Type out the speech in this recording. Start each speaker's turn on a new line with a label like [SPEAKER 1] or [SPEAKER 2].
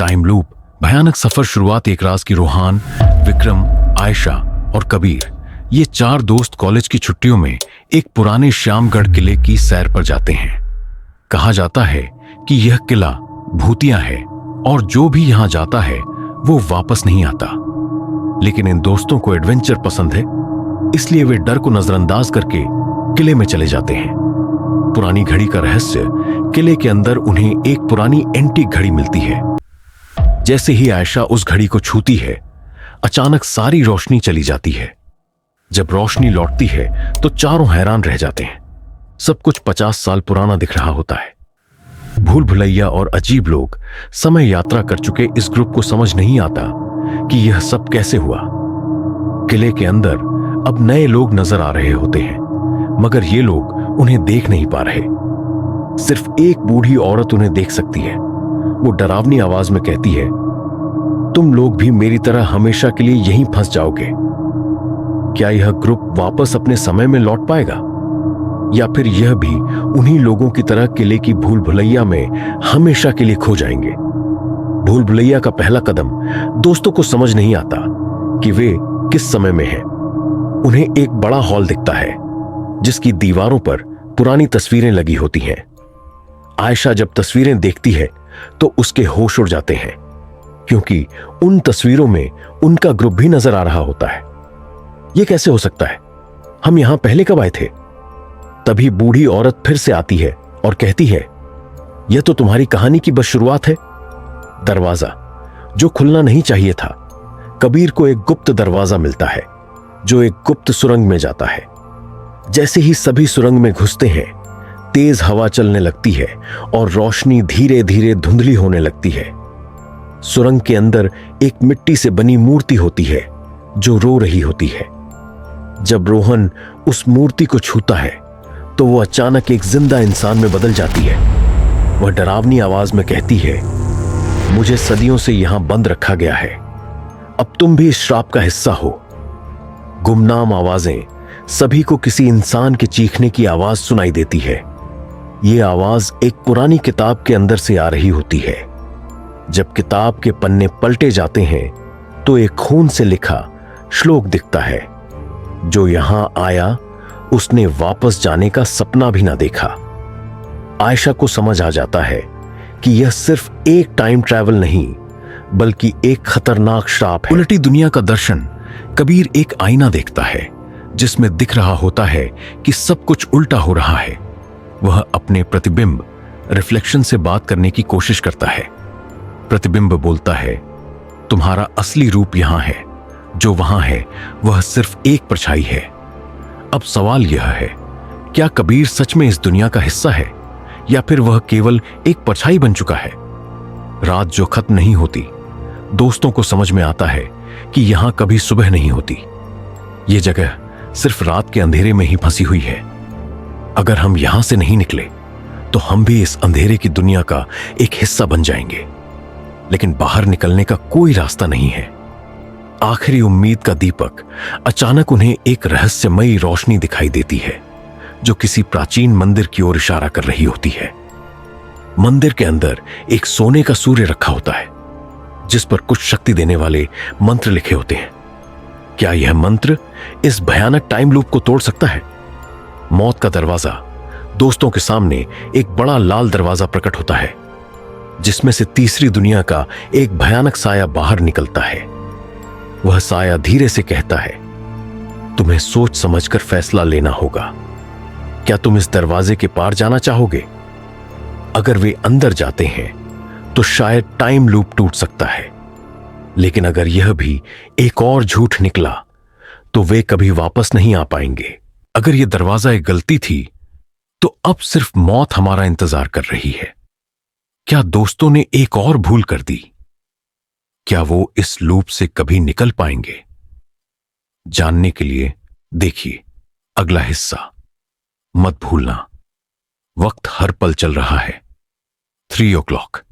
[SPEAKER 1] Time loop भयानक सफर शुरुआत एक राज की रोहान, विक्रम, आयशा और कबीर ये चार दोस्त कॉलेज की छुट्टियों में एक पुराने श्यामगढ़ किले की सैर पर जाते हैं। कहा जाता है कि यह किला भूतिया है और जो भी यहां जाता है वो वापस नहीं आता। लेकिन इन दोस्तों को एडवेंचर पसंद है, इसलिए वे डर को नजरअंदाज करके किले में चले जाते हैं। पुरानी घड़ी का रहस्य, किले के अंदर उन्हें एक पुरानी एंटीक घड़ी मिलती है। जैसे ही आयशा उस घड़ी को छूती है, अचानक सारी रोशनी चली जाती है। जब रोशनी लौटती है तो चारों हैरान रह जाते हैं। सब कुछ 50 साल पुराना दिख रहा होता है। भूल भुलैया और अजीब लोग समय यात्रा कर चुके इस ग्रुप को समझ नहीं आता कि यह सब कैसे हुआ। किले के अंदर अब नए लोग नजर आ रहे होते हैं, मगर ये लोग उन्हें देख नहीं पा रहे। सिर्फ एक बूढ़ी औरत उन्हें देख सकती है। वो डरावनी आवाज में कहती है, तुम लोग भी मेरी तरह हमेशा के लिए यहीं फंस जाओगे। क्या यह ग्रुप वापस अपने समय में लौट पाएगा, या फिर यह भी उन्हीं लोगों की तरह किले की भूल भुलैया में हमेशा के लिए खो जाएंगे। भूल भुलैया का पहला कदम दोस्तों को समझ नहीं आता कि वे किस समय में हैं। उन्हें एक बड़ा हॉल दिखता है जिसकी दीवारों पर पुरानी तस्वीरें लगी होती हैं। आयशा जब तस्वीरें देखती है तो उसके होश उड़ जाते हैं, क्योंकि उन तस्वीरों में उनका ग्रुप भी नजर आ रहा होता है। यह कैसे हो सकता है? हम यहां पहले कब आए थे? तभी बूढ़ी औरत फिर से आती है और कहती है, यह तो तुम्हारी कहानी की बस शुरुआत है। दरवाजा जो खुलना नहीं चाहिए था। कबीर को एक गुप्त दरवाजा मिलता है जो एक गुप्त सुरंग में जाता है। जैसे ही सभी सुरंग में घुसते हैं, तेज हवा चलने लगती है और रोशनी धीरे धीरे धुंधली होने लगती है। सुरंग के अंदर एक मिट्टी से बनी मूर्ति होती है जो रो रही होती है। जब रोहन उस मूर्ति को छूता है तो वो अचानक एक जिंदा इंसान में बदल जाती है। वह डरावनी आवाज में कहती है, मुझे सदियों से यहां बंद रखा गया है, अब तुम भी इस श्राप का हिस्सा हो। गुमनाम आवाजें सभी को किसी इंसान के चीखने की आवाज सुनाई देती है। यह आवाज एक पुरानी किताब के अंदर से आ रही होती है। जब किताब के पन्ने पलटे जाते हैं तो एक खून से लिखा श्लोक दिखता है, जो यहां आया उसने वापस जाने का सपना भी ना देखा। आयशा को समझ आ जाता है कि यह सिर्फ एक टाइम ट्रैवल नहीं, बल्कि एक खतरनाक श्राप है। उलटी दुनिया का दर्शन। कबीर एक आईना देखता है जिसमें दिख रहा होता है कि सब कुछ उल्टा हो रहा है। वह अपने प्रतिबिंब रिफ्लेक्शन से बात करने की कोशिश करता है। प्रतिबिंब बोलता है, तुम्हारा असली रूप यहां है, जो वहां है वह सिर्फ एक परछाई है। अब सवाल यह है, क्या कबीर सच में इस दुनिया का हिस्सा है, या फिर वह केवल एक परछाई बन चुका है? रात जो खत्म नहीं होती, दोस्तों को समझ में आता है कि यहां कभी सुबह नहीं होती। यह जगह सिर्फ रात के अंधेरे में ही फंसी हुई है। अगर हम यहां से नहीं निकले तो हम भी इस अंधेरे की दुनिया का एक हिस्सा बन जाएंगे। लेकिन बाहर निकलने का कोई रास्ता नहीं है। आखिरी उम्मीद का दीपक अचानक उन्हें एक रहस्यमयी रोशनी दिखाई देती है जो किसी प्राचीन मंदिर की ओर इशारा कर रही होती है। मंदिर के अंदर एक सोने का सूर्य रखा होता है जिस पर कुछ शक्ति देने वाले मंत्र लिखे होते हैं। क्या यह मंत्र इस भयानक टाइम लूप को तोड़ सकता है? मौत का दरवाजा। दोस्तों के सामने एक बड़ा लाल दरवाजा प्रकट होता है जिसमें से तीसरी दुनिया का एक भयानक साया बाहर निकलता है। वह साया धीरे से कहता है, तुम्हें सोच समझकर फैसला लेना होगा। क्या तुम इस दरवाजे के पार जाना चाहोगे? अगर वे अंदर जाते हैं तो शायद टाइम लूप टूट सकता है, लेकिन अगर यह भी एक और झूठ निकला तो वे कभी वापस नहीं आ पाएंगे। अगर यह दरवाजा एक गलती थी तो अब सिर्फ मौत हमारा इंतजार कर रही है। क्या दोस्तों ने एक और भूल कर दी? क्या वो इस लूप से कभी निकल पाएंगे? जानने के लिए देखिए अगला हिस्सा। मत भूलना, वक्त हर पल चल रहा है। 3 o'clock।